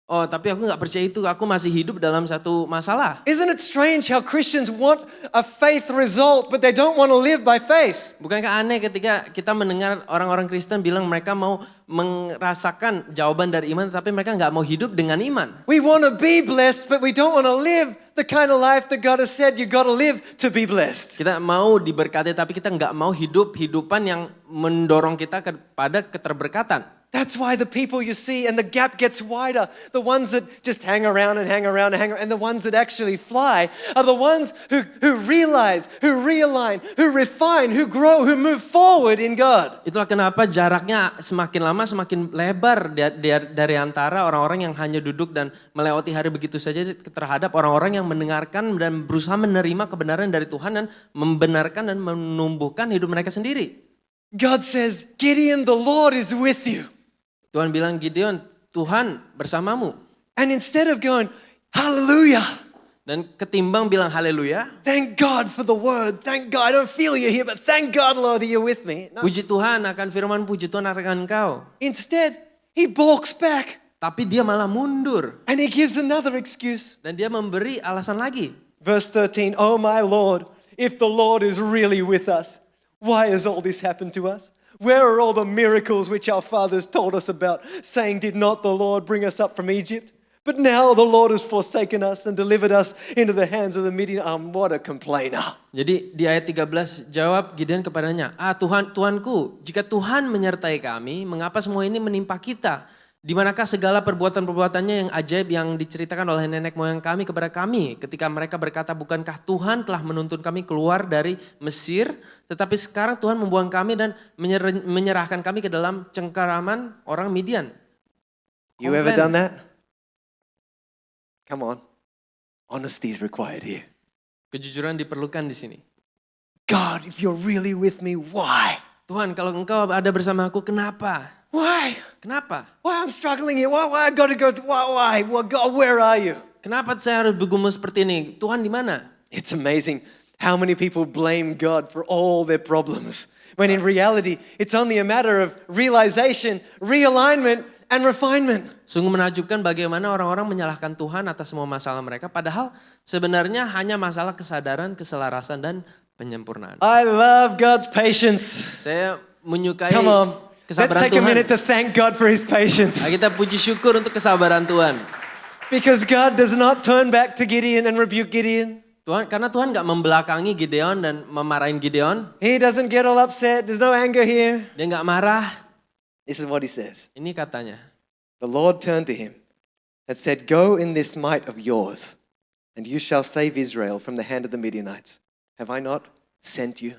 Oh, tapi aku nggak percaya itu. Aku masih hidup dalam satu masalah. Isn't it strange how Christians want a faith result, but they don't want to live by faith? Bukankah aneh ketika kita mendengar orang-orang Kristen bilang mereka mau merasakan jawaban dari iman, tapi mereka nggak mau hidup dengan iman. We want to be blessed, but we don't want to live the kind of life that God has said you got to live to be blessed. Kita mau diberkati, tapi kita nggak mau hidupan yang mendorong kita kepada keterberkatan. That's why the people you see and the gap gets wider. The ones that just hang around and the ones that actually fly are the ones who realize, who realign, who refine, who grow, who move forward in God. Itulah kenapa jaraknya semakin lama semakin lebar dari antara orang-orang yang hanya duduk dan melewati hari begitu saja terhadap orang-orang yang mendengarkan dan berusaha menerima kebenaran dari Tuhan dan membenarkan dan menumbuhkan hidup mereka sendiri. God says, Gideon, the Lord is with you. Tuhan bilang, Gideon, Tuhan bersamamu. And instead of going, hallelujah. Dan ketimbang bilang haleluya. Thank God for the word. Thank God. I don't feel you here, but thank God, Lord, that you're with me. No. Puji Tuhan akan firman, puji Tuhan akan engkau. Instead, he balks back. Tapi dia malah mundur. And he gives another excuse. Dan dia memberi alasan lagi. Verse 13, oh my Lord, if the Lord is really with us, why has all this happened to us? Where are all the miracles which our fathers told us about, saying, did not the Lord bring us up from Egypt? But now the Lord has forsaken us and delivered us into the hands of the Midian. What a complainer. Jadi di ayat 13 jawab Gideon kepadanya, Tuhanku, jika Tuhan menyertai kami, mengapa semua ini menimpa kita? Di manakah segala perbuatan-perbuatannya yang ajaib yang diceritakan oleh nenek moyang kami kepada kami ketika mereka berkata, bukankah Tuhan telah menuntun kami keluar dari Mesir, tetapi sekarang Tuhan membuang kami dan menyerahkan kami ke dalam cengkeraman orang Midian. You ever done that? Come on. Honesty is required here. Kejujuran diperlukan di sini. God, if you're really with me, why? Tuhan, kalau engkau ada bersama aku, kenapa? Why? Kenapa? Why I'm struggling here? Why I got to go? Why? Well, God, where are you? Kenapa saya harus bergumul seperti ini? Tuhan di mana? It's amazing how many people blame God for all their problems. When in reality, it's only a matter of realization, realignment, and refinement. Sungguh menakjubkan bagaimana orang-orang menyalahkan Tuhan atas semua masalah mereka. Padahal sebenarnya hanya masalah kesadaran, keselarasan, dan penyempurnaan. I love God's patience. Saya menyukai Come on. Let's kesabaran take a Tuhan. minute to thank God for His patience. Nah, kita puji syukur untuk kesabaran Tuhan. Because God does not turn back to Gideon and rebuke Gideon. Karena Tuhan gak membelakangi Gideon dan memarahin Gideon. He doesn't get all upset. There's no anger here. Dia gak marah. This is what He says. Ini katanya. The Lord turned to him and said, go in this might of yours, and you shall save Israel from the hand of the Midianites. Have I not sent you?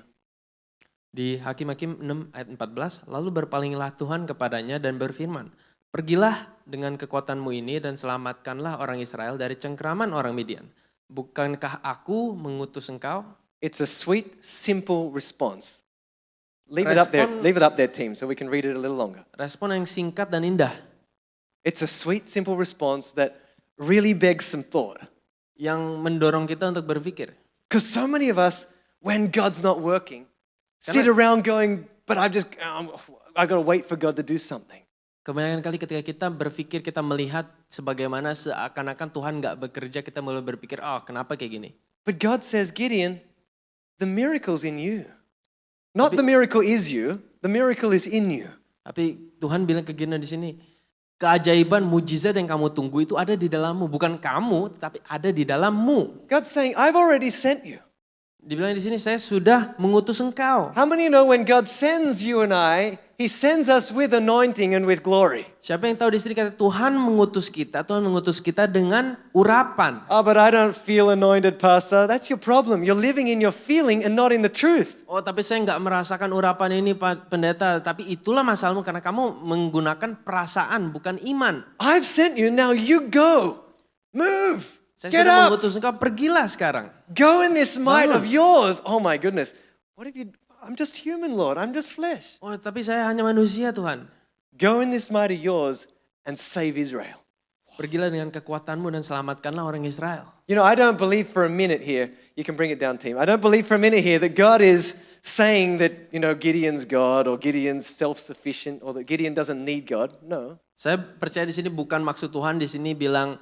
Di Hakim-Hakim 6 ayat 14, lalu berpalinglah Tuhan kepadanya dan berfirman, pergilah dengan kekuatanmu ini dan selamatkanlah orang Israel dari cengkeraman orang Midian. Bukankah aku mengutus engkau? It's a sweet, simple response. Leave it up there, team, so we can read it a little longer. Respon yang singkat dan indah. It's a sweet, simple response that really begs some thought. Yang mendorong kita untuk berpikir. Because so many of us, when God's not working, sit around going, but I got to wait for God to do something. Kebanyakan kali ketika kita berpikir, kita melihat sebagaimana seakan-akan Tuhan gak bekerja, kita mulai berpikir, oh kenapa kayak gini? But God says, Gideon, the miracle's in you. Not the miracle is you, the miracle is in you. Tapi Tuhan bilang ke Gideon di sini, keajaiban, mujizat yang kamu tunggu itu ada di dalammu. Bukan kamu, tapi ada di dalammu. God's saying, I've already sent you. Dibilang di sini saya sudah mengutus engkau. How many know when God sends you and I, He sends us with anointing and with glory? Siapa yang tahu di sini kata Tuhan mengutus kita dengan urapan. Oh, but I don't feel anointed, Pastor. That's your problem. You're living in your feeling and not in the truth. Oh, tapi saya nggak merasakan urapan ini, Pak Pendeta. Tapi itulah masalahmu karena kamu menggunakan perasaan bukan iman. I've sent you, now you go. Move. Saya Get sudah up. mengutus engkau, pergilah sekarang. Go in this might Bangun. of yours. Oh my goodness. What have you? I'm just human, Lord. I'm just flesh. Oh, tapi saya hanya manusia, Tuhan. Go in this might of yours and save Israel. Pergilah dengan kekuatanmu dan selamatkanlah orang Israel. You know, I don't believe for a minute here, you can bring it down, team. I don't believe for a minute here that God is saying that, Gideon's God or Gideon's self-sufficient or that Gideon doesn't need God. No. Saya percaya di sini bukan maksud Tuhan di sini bilang,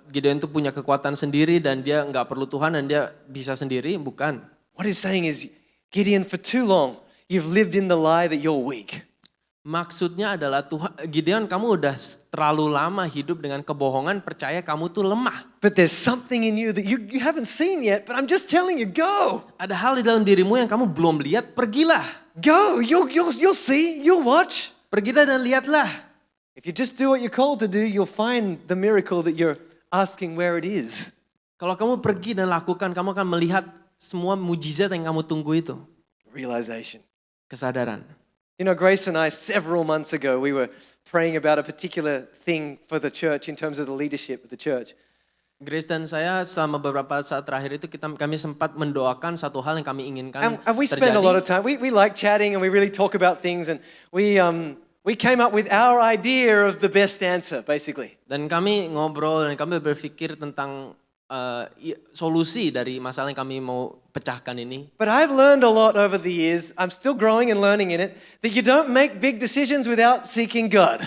Gideon itu punya kekuatan sendiri dan dia nggak perlu Tuhan dan dia bisa sendiri, bukan. What he's saying is, Gideon, for too long, you've lived in the lie that you're weak. Maksudnya adalah Gideon, kamu udah terlalu lama hidup dengan kebohongan, percaya kamu tuh lemah. But there's something in you that you haven't seen yet, but I'm just telling you, go. Ada hal di dalam dirimu yang kamu belum lihat, pergilah. Go, you'll see, you'll watch. Pergilah dan lihatlah. If you just do what you're called to do, you'll find the miracle that you're asking where it is. Kalau kamu pergi dan lakukan, kamu akan melihat semua mujizat yang kamu tunggu itu. Realization. Kesadaran. Grace and I, several months ago, we were praying about a particular thing for the church in terms of the leadership of the church. Grace dan saya selama beberapa saat terakhir itu kami sempat mendoakan satu hal yang kami inginkan And we spend a lot of terjadi. time, we like chatting and we really talk about things and we came up with our idea of the best answer, basically. Dan kami ngobrol dan kami berpikir tentang solusi dari masalah yang kami mau pecahkan ini. But I've learned a lot over the years, I'm still growing and learning in it, that you don't make big decisions without seeking God.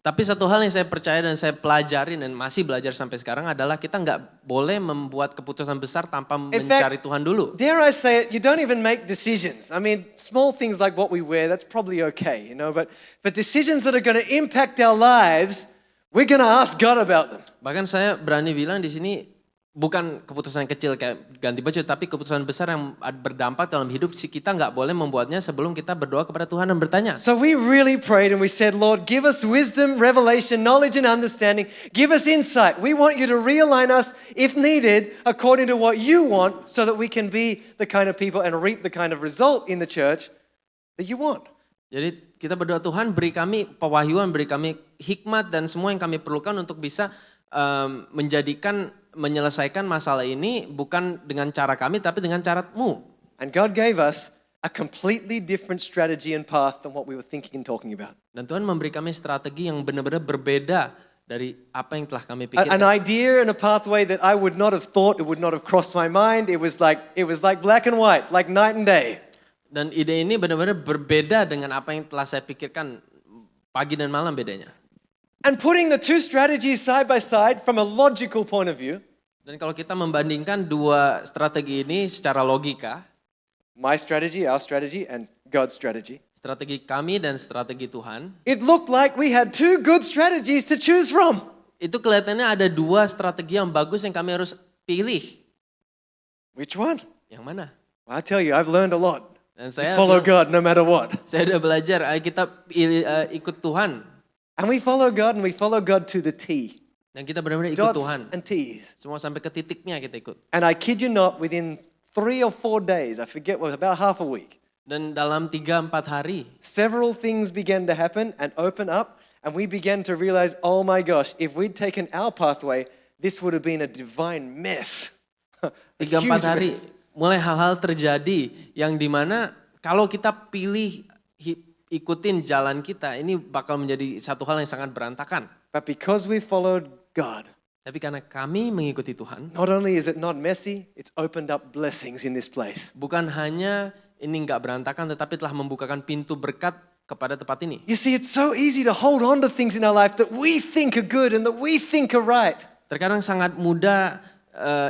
Tapi satu hal yang saya percaya dan saya pelajari dan masih belajar sampai sekarang adalah kita nggak boleh membuat keputusan besar tanpa mencari Tuhan dulu. Dare I say it, you don't even make decisions. I mean, small things like what we wear, that's probably okay, but decisions that are going to impact our lives, we're going to ask God about them. Bahkan saya berani bilang di sini bukan keputusan kecil kayak ganti baju, tapi keputusan besar yang berdampak dalam hidup kita nggak boleh membuatnya sebelum kita berdoa kepada Tuhan dan bertanya. So we really prayed and we said, Lord, give us wisdom, revelation, knowledge and understanding. Give us insight. We want you to realign us if needed according to what you want so that we can be the kind of people and reap the kind of result in the church that you want. Jadi kita berdoa, Tuhan beri kami pewahyuan, beri kami hikmat dan semua yang kami perlukan untuk bisa menyelesaikan masalah ini bukan dengan cara kami tapi dengan caramu. And God gave us a completely different strategy and path than what we were thinking and talking about. Dan Tuhan memberi kami strategi yang benar-benar berbeda dari apa yang telah kami pikirkan. An idea and a pathway that I would not have thought, it would not have crossed my mind. It was like black and white, like night and day. Dan ide ini benar-benar berbeda dengan apa yang telah saya pikirkan, pagi dan malam bedanya. And putting the two strategies side by side from a logical point of view. Dan kalau kita membandingkan dua strategi ini secara logika, My strategy, our strategy, and God's strategy. Strategi kami dan strategi Tuhan, It looked like we had two good strategies to choose from. itu kelihatannya ada dua strategi yang bagus yang kami harus pilih. Which one? Yang mana? Well, I tell you, I've learned a lot. Dan saya Follow bilang, God no matter what. saya udah belajar, ayo kita ikut Tuhan. And we follow God and we follow God to the T. Dan kita benar-benar ikut Dots Tuhan. and T's. Semua sampai ke titiknya kita ikut. And I kid you not, within 3 or 4 days, I forget, what, about half a week, Dan dalam 3-4 hari, several things began to happen and open up, and we began to realize, oh my gosh, if we'd taken our pathway, this would have been a divine mess. A 3-4 huge hari, mess. mulai hal-hal terjadi yang dimana kalau kita pilih ikutin jalan kita, ini bakal menjadi satu hal yang sangat berantakan. But because we followed God, Tapi karena kami mengikuti Tuhan, not only is it not messy, it's opened up blessings in this place. bukan hanya ini nggak berantakan, tetapi telah membukakan pintu berkat kepada tempat ini. You see, it's so easy to hold on to things in our life that we think are good and that we think are right. Terkadang sangat mudah,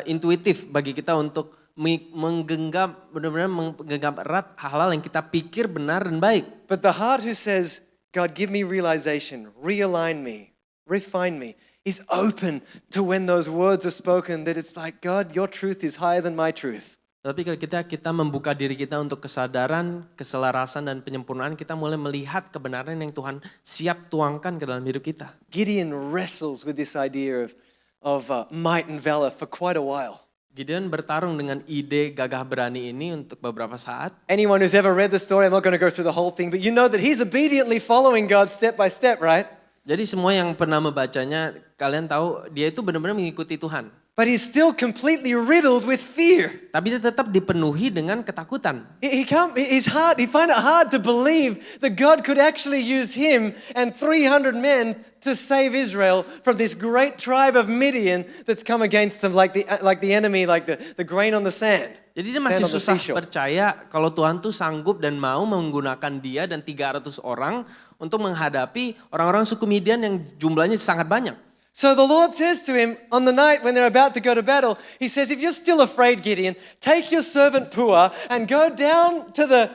intuitif bagi kita untuk benar-benar menggenggam erat hal-hal yang kita pikir benar dan baik. But the heart who says, God, give me realization, realign me, refine me, is open to when those words are spoken that it's like, God, your truth is higher than my truth. Tapi kalau kita membuka diri kita untuk kesadaran, keselarasan dan penyempurnaan, kita mulai melihat kebenaran yang Tuhan siap tuangkan ke dalam hidup kita. Gideon wrestles with this idea of might and valor for quite a while. Gideon bertarung dengan ide gagah berani ini untuk beberapa saat. Anyone who's ever read the story, I'm not going to go through the whole thing, but you know that he's obediently following God step by step, right? Jadi semua yang pernah membacanya, kalian tahu dia itu benar-benar mengikuti Tuhan. But he's still completely riddled with fear. Tapi dia tetap dipenuhi dengan ketakutan. He find it hard to believe that God could actually use him and 300 men to save Israel from this great tribe of Midian that's come against them like the enemy, like the grain on the sand. Jadi dia masih Sand on the susah seashore. percaya kalau Tuhan tuh sanggup dan mau menggunakan dia dan 300 orang untuk menghadapi orang-orang suku Midian yang jumlahnya sangat banyak. So the Lord says to him on the night when they're about to go to battle, he says, if you're still afraid, Gideon, take your servant Pua and go down to the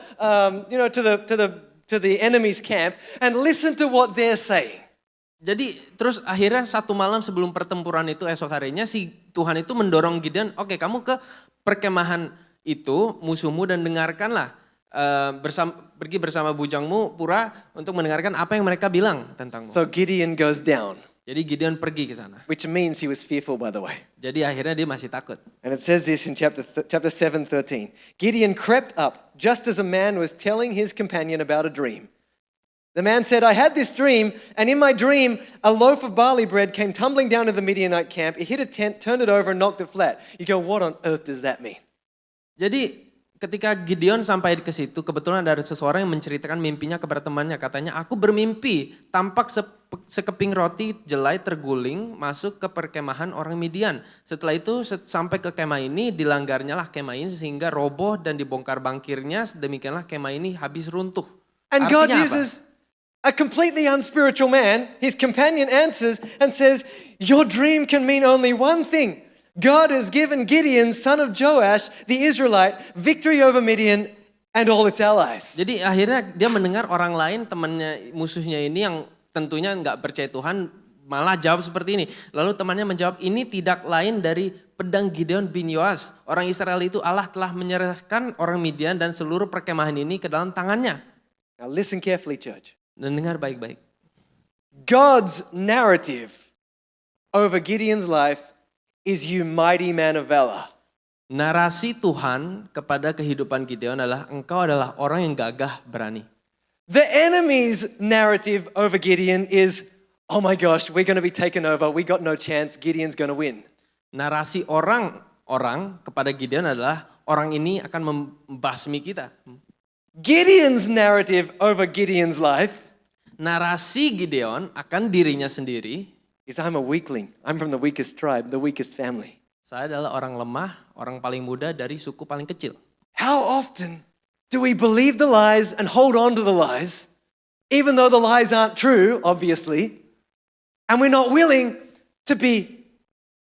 enemy's camp and listen to what they're saying. Jadi terus akhirnya satu malam sebelum pertempuran itu esok harinya si Tuhan itu mendorong Gideon, oke kamu ke perkemahan itu musuhmu dan dengarkanlah pergi bersama bujangmu Pura untuk mendengarkan apa yang mereka bilang tentangmu. So Gideon goes down, Jadi Gideon pergi ke sana. which means he was fearful, by the way. Jadi akhirnya dia masih takut. And it says this in chapter 7:13. Gideon crept up just as a man was telling his companion about a dream. The man said, I had this dream, and in my dream, a loaf of barley bread came tumbling down to the Midianite camp. It hit a tent, turned it over, and knocked it flat. You go, what on earth does that mean? Jadi ketika Gideon sampai ke situ, kebetulan ada seseorang yang menceritakan mimpinya kepada temannya. Katanya, aku bermimpi tampak sekeping roti jelai terguling masuk ke perkemahan orang Midian. Setelah itu sampai ke kemah ini, dilanggarnyalah kemah ini sehingga roboh dan dibongkar bangkirnya. Demikianlah kemah ini habis runtuh. And God Artinya apa? uses a completely unspiritual man, his companion answers and says, your dream can mean only one thing. God has given Gideon, son of Joash, the Israelite, victory over Midian and all its allies. Jadi akhirnya dia mendengar orang lain, temannya, musuhnya ini yang tentunya nggak percaya Tuhan, malah jawab seperti ini. Lalu temannya menjawab, ini tidak lain dari pedang Gideon bin Yoas. Orang Israel itu Allah telah menyerahkan orang Midian dan seluruh perkemahan ini ke dalam tangannya. Now listen carefully, church. Dan dengar baik-baik. God's narrative over Gideon's life is you mighty man of valor. Narasi Tuhan kepada kehidupan Gideon adalah engkau adalah orang yang gagah berani. The enemy's narrative over Gideon is, oh my gosh, we're going to be taken over. We got no chance. Gideon's going to win. Narasi orang kepada Gideon adalah orang ini akan membasmi kita. Gideon's narrative over Gideon's life Narasi Gideon akan dirinya sendiri, is I'm a weakling. I'm from the weakest tribe, the weakest family. saya adalah orang lemah, orang paling muda dari suku paling kecil. How often do we believe the lies and hold on to the lies, even though the lies aren't true, obviously, and we're not willing to be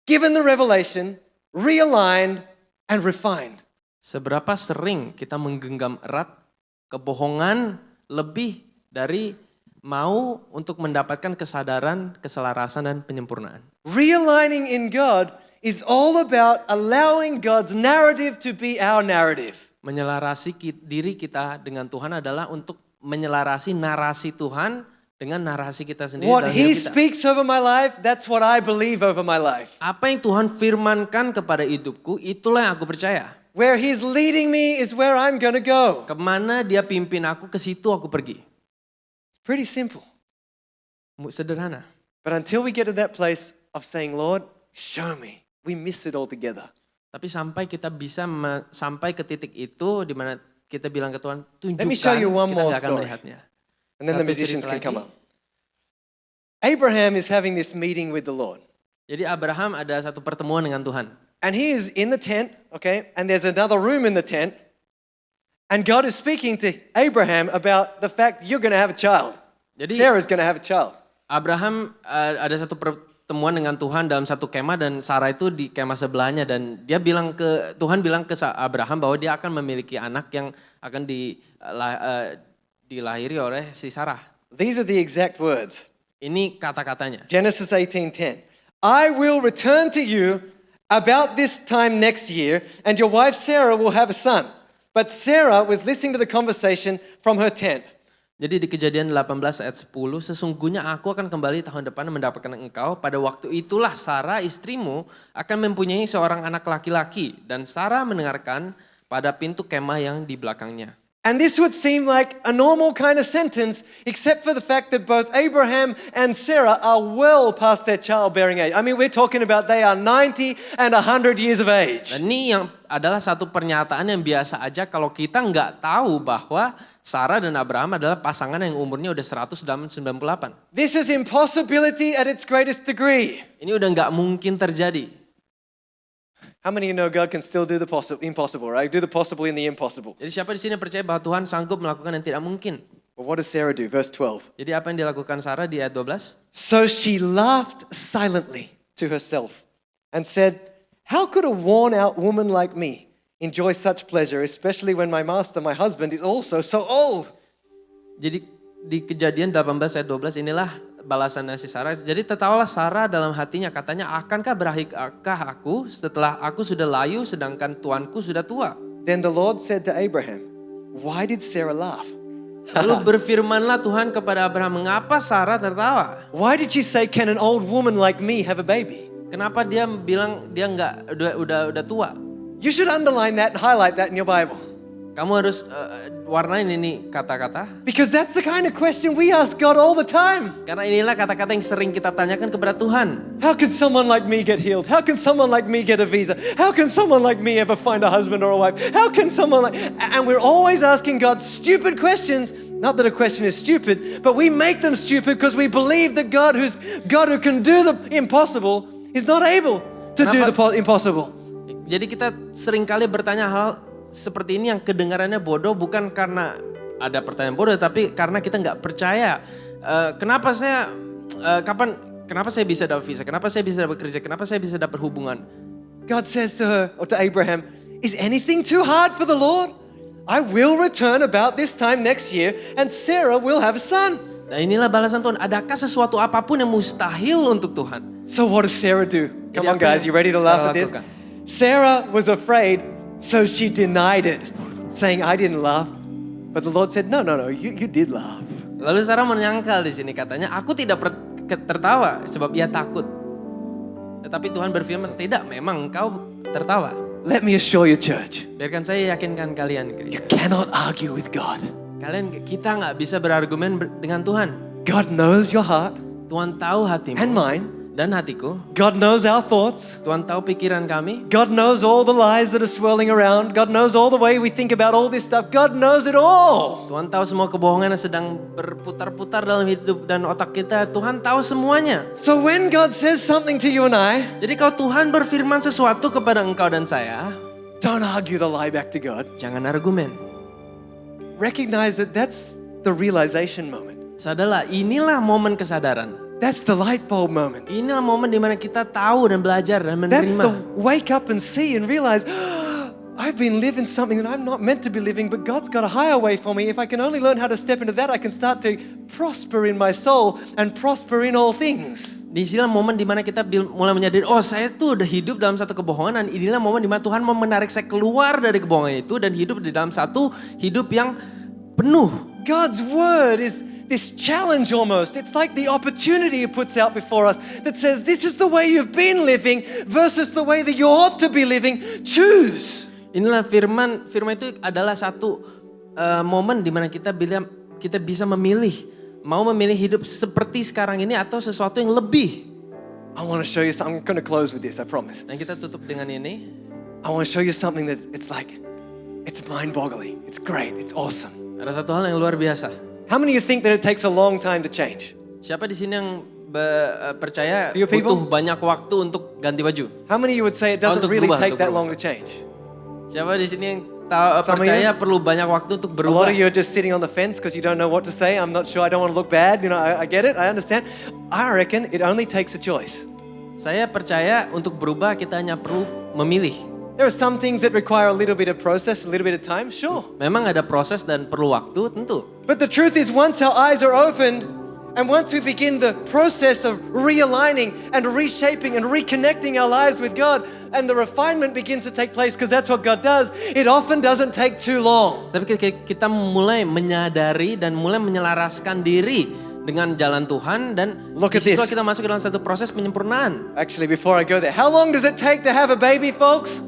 given the revelation, realigned, and refined? Seberapa sering kita menggenggam erat kebohongan lebih dari mau untuk mendapatkan kesadaran, keselarasan, dan penyempurnaan. Realigning in God is all about allowing God's narrative to be our narrative. Menyelarasi diri kita dengan Tuhan adalah untuk menyelarasi narasi Tuhan dengan narasi kita sendiri What dalam He hidup kita. speaks over my life, that's what I believe over my life. Apa yang Tuhan firmankan kepada hidupku, itulah yang aku percaya. Where He's leading me is where I'm going to go. Kemana dia pimpin aku, ke situ aku pergi. It's pretty simple. Sederhana. But until we get to that place of saying, Lord, show me, we miss it altogether. Tapi sampai kita bisa sampai ke titik itu di mana kita bilang ke Tuhan, tunjukkan, Let me show you one kita more nggak akan story. melihatnya. And then the Satu musicians cerita can come lagi. up. Abraham is having this meeting with the Lord. Jadi Abraham ada satu pertemuan dengan Tuhan. And he is in the tent, okay, and there's another room in the tent. And God is speaking to Abraham about the fact you're going to have a child. Jadi Sarah's going to have a child. Abraham ada satu pertemuan dengan Tuhan dalam satu kemah dan Sarah itu di kemah sebelahnya dan Tuhan bilang ke Abraham bahwa dia akan memiliki anak yang akan dilahiri oleh si Sarah. These are the exact words. Ini kata-katanya. Genesis 18:10. I will return to you about this time next year, and your wife Sarah will have a son. But Sarah was listening to the conversation from her tent. Jadi di Kejadian 18 ayat 10, sesungguhnya aku akan kembali tahun depan mendapatkan engkau. Pada waktu itulah Sarah istrimu akan mempunyai seorang anak laki-laki. Dan Sarah mendengarkan pada pintu kemah yang di belakangnya. And this would seem like a normal kind of sentence, except for the fact that both Abraham and Sarah are well past their childbearing age. I mean, we're talking about they are 90 and 100 years of age. Dan ini yang adalah satu pernyataan yang biasa aja kalau kita nggak tahu bahwa Sarah dan Abraham adalah pasangan yang umurnya udah 100 dan 98. This is impossibility at its greatest degree. Ini udah nggak mungkin terjadi. How many of you know God can still do the impossible, right? Do the possible in the impossible. Jadi siapa di sini percaya bahwa Tuhan sanggup melakukan yang tidak mungkin? But what does Sarah do? Verse 12. Jadi apa yang dilakukan Sarah di ayat 12? So she laughed silently to herself and said, "How could a worn-out woman like me enjoy such pleasure, especially when my master, my husband, is also so old?" Jadi di Kejadian 18 ayat 12 inilah balasannya si Sarah. Jadi tertawalah Sarah dalam hatinya, katanya, akankah berakhirkah aku setelah aku sudah layu sedangkan tuanku sudah tua? Then the Lord said to Abraham, "Why did Sarah laugh?" Lalu berfirmanlah Tuhan kepada Abraham, mengapa Sarah tertawa? Why did she say, "Can an old woman like me have a baby?" Kenapa dia bilang dia nggak udah tua? You should underline that and highlight that in your Bible. Kamu harus warnain ini kata-kata. Because that's the kind of question we ask God all the time. Karena inilah kata-kata yang sering kita tanyakan kepada Tuhan. How can someone like me get healed? How can someone like me get a visa? How can someone like me ever find a husband or a wife? How can someone like... And we're always asking God stupid questions. Not that a question is stupid, but we make them stupid because we believe that God who can do the impossible is not able to do the impossible. Jadi kita seringkali bertanya hal seperti ini yang kedengarannya bodoh bukan karena ada pertanyaan bodoh, tapi karena kita nggak percaya. Kenapa saya bisa dapat visa? Kenapa saya bisa dapat kerja? Kenapa saya bisa dapat hubungan? God says to her or to Abraham, "Is anything too hard for the Lord? I will return about this time next year, and Sarah will have a son." Nah inilah balasan Tuhan. Adakah sesuatu apapun yang mustahil untuk Tuhan? So what does Sarah do? Come on guys, you ready to laugh at this? Lakukan? Sarah was afraid, so she denied it, saying, "I didn't laugh." But the Lord said, No, you did laugh. Lalu Sarah menyangkal di sini, katanya, aku tidak tertawa sebab ia takut. Tetapi Tuhan berfirman, tidak, memang engkau tertawa. Let me assure you, church, Biarkan saya yakinkan kalian. you cannot argue with God. Kita nggak bisa berargumen dengan Tuhan. God knows your heart Tuhan tahu hatimu and mine. dan hatiku. God knows our thoughts. Tuhan tahu pikiran kami. God knows all the lies that are swirling around. God knows all the way we think about all this stuff. God knows it all. Tuhan tahu semua kebohongan yang sedang berputar-putar dalam hidup dan otak kita. Tuhan tahu semuanya. So when God says something to you and I, Jadi kalau Tuhan berfirman sesuatu kepada engkau dan saya, don't argue the lie back to God. jangan argumen. Recognize that that's the realization moment. Sadarlah, inilah momen kesadaran. That's the light bulb moment. Inilah momen di mana kita tahu dan belajar dan That's the menerima. wake up and see and realize, I've been living something that I'm not meant to be living, but God's got a higher way for me. If I can only learn how to step into that, I can start to prosper in my soul and prosper in all things. Di sinilah momen di mana kita mulai menyadari, oh saya tuh udah hidup dalam satu kebohongan, dan inilah momen di mana Tuhan mau menarik saya keluar dari kebohongan itu dan hidup di dalam satu hidup yang penuh. God's word is this challenge almost. It's like the opportunity He puts out before us that says, this is the way you've been living versus the way that you ought to be living. Choose. Inilah firman itu adalah satu momen di mana kita bisa memilih, mau memilih hidup seperti sekarang ini atau sesuatu yang lebih. I want to show you something. I'm going to close with this, I promise. Dan kita tutup dengan ini. I want to show you something that it's mind-boggling. It's great. It's awesome. Ada satu hal yang luar biasa. How many of you think that it takes a long time to change? Siapa di sini yang percaya You people? butuh banyak waktu untuk ganti baju? How many of you would say it doesn't Untuk really berubah, take untuk that long berubah. to change? Siapa di sini yang Some of percaya you? perlu banyak waktu untuk A lot berubah? of you are just sitting on the fence because you don't know what to say. I'm not sure. I don't want to look bad. You know, I get it. I understand. I reckon it only takes a choice. Saya percaya untuk berubah kita hanya perlu memilih. There are some things that require a little bit of process, a little bit of time, sure. Memang ada proses dan perlu waktu tentu. But the truth is, once our eyes are opened, And once we begin the process of realigning and reshaping and reconnecting our lives with God, and the refinement begins to take place, because that's what God does, it often doesn't take too long. Tapi ketika kita mulai menyadari dan mulai menyelaraskan diri dengan jalan Tuhan, dan Look at disitulah this. kita masuk ke dalam satu proses penyempurnaan. Actually, before I go there, how long does it take to have a baby, folks?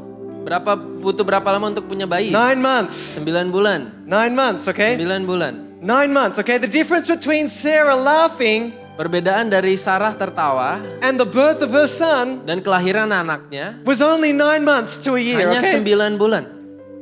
Butuh berapa lama untuk punya bayi? 9 months. 9 bulan. 9 months, okay? 9 bulan. 9 months, okay? The difference between Sarah laughing Perbedaan dari Sarah tertawa and the birth of her son dan kelahiran anaknya was only 9 months to a year, hanya okay? 9 bulan.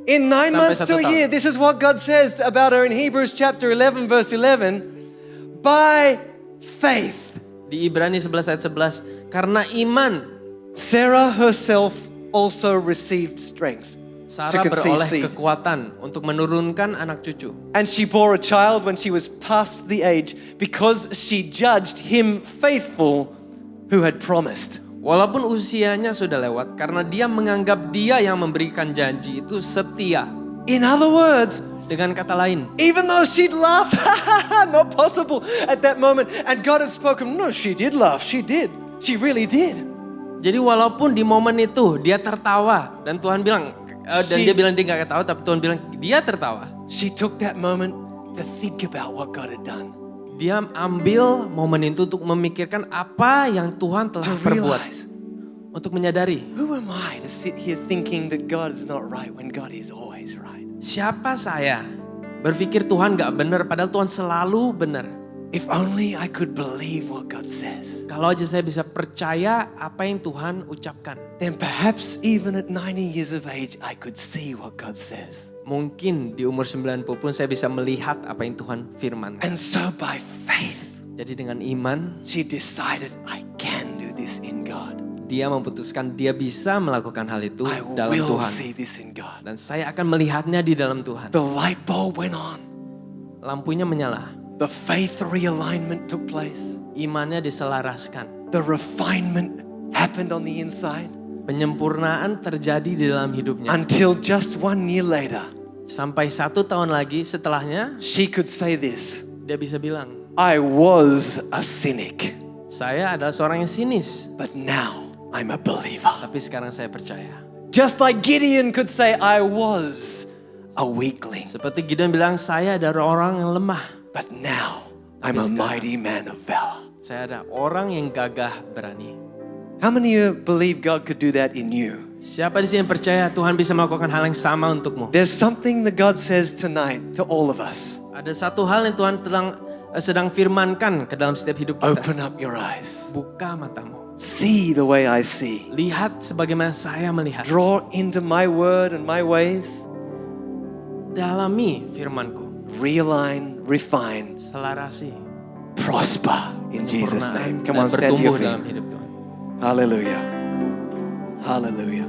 In 9 Sampai months 1 to a tahun. year, this is what God says about her in Hebrews chapter 11, verse 11. By faith, Di Ibrani 11 ayat 11, karena iman Sarah herself also received strength Sarah to conceive beroleh seed. kekuatan untuk menurunkan anak cucu. And she bore a child when she was past the age, because she judged him faithful who had promised. Walaupun usianya sudah lewat, karena dia menganggap dia yang memberikan janji itu setia. In other words, Dengan kata lain, even though she'd laughed, not possible at that moment, and God had spoken, no, she did laugh, she did. She really did. jadi walaupun di momen itu dia tertawa dan Tuhan bilang, dan dia bilang dia gak ketawa, tapi Tuhan bilang dia tertawa. She took that moment to think about what God had done. Dia ambil momen itu untuk memikirkan apa yang Tuhan telah To perbuat. realize, Untuk menyadari, who am I to sit here thinking that God is not right when God is always right? siapa saya berpikir Tuhan gak benar padahal Tuhan selalu benar. If only I could believe what God says. Kalau aja saya bisa percaya apa yang Tuhan ucapkan. Then perhaps even at 90 years of age, I could see what God says. Mungkin di umur 90 pun saya bisa melihat apa yang Tuhan firmankan. And so by faith, Jadi dengan iman, she decided, I can do this in God. dia memutuskan dia bisa melakukan hal itu I dalam will Tuhan. see this in God. Dan saya akan melihatnya di dalam Tuhan. The light bulb went on. Lampunya menyala. The faith realignment took place. Imannya diselaraskan. The refinement happened on the inside. Penyempurnaan terjadi di dalam hidupnya. Until just 1 year later, Sampai 1 tahun lagi setelahnya, she could say this, dia bisa bilang, I was a cynic, saya adalah seorang yang sinis. but now I'm a believer. Tapi sekarang saya percaya. Just like Gideon could say, I was a weakling, Seperti Gideon bilang, saya adalah orang yang lemah. but now I'm a mighty man of valor. Saya ada orang yang gagah berani. How many of you believe God could do that in you? Siapa di sini yang percaya Tuhan bisa melakukan hal yang sama untukmu? There's something that God says tonight to all of us. Ada satu hal yang Tuhan sedang firmankan ke dalam setiap hidup kita. Open up your eyes. Buka matamu. See the way I see. Lihat sebagaimana saya melihat. Draw into my word and my ways. Dalami firmanku. Realign, refine, Selarasi. prosper in Jesus' Penyempurnaan name. Come dan on, stand to your bertumbuh dalam feet. hidup Tuhan. Hallelujah. Hallelujah.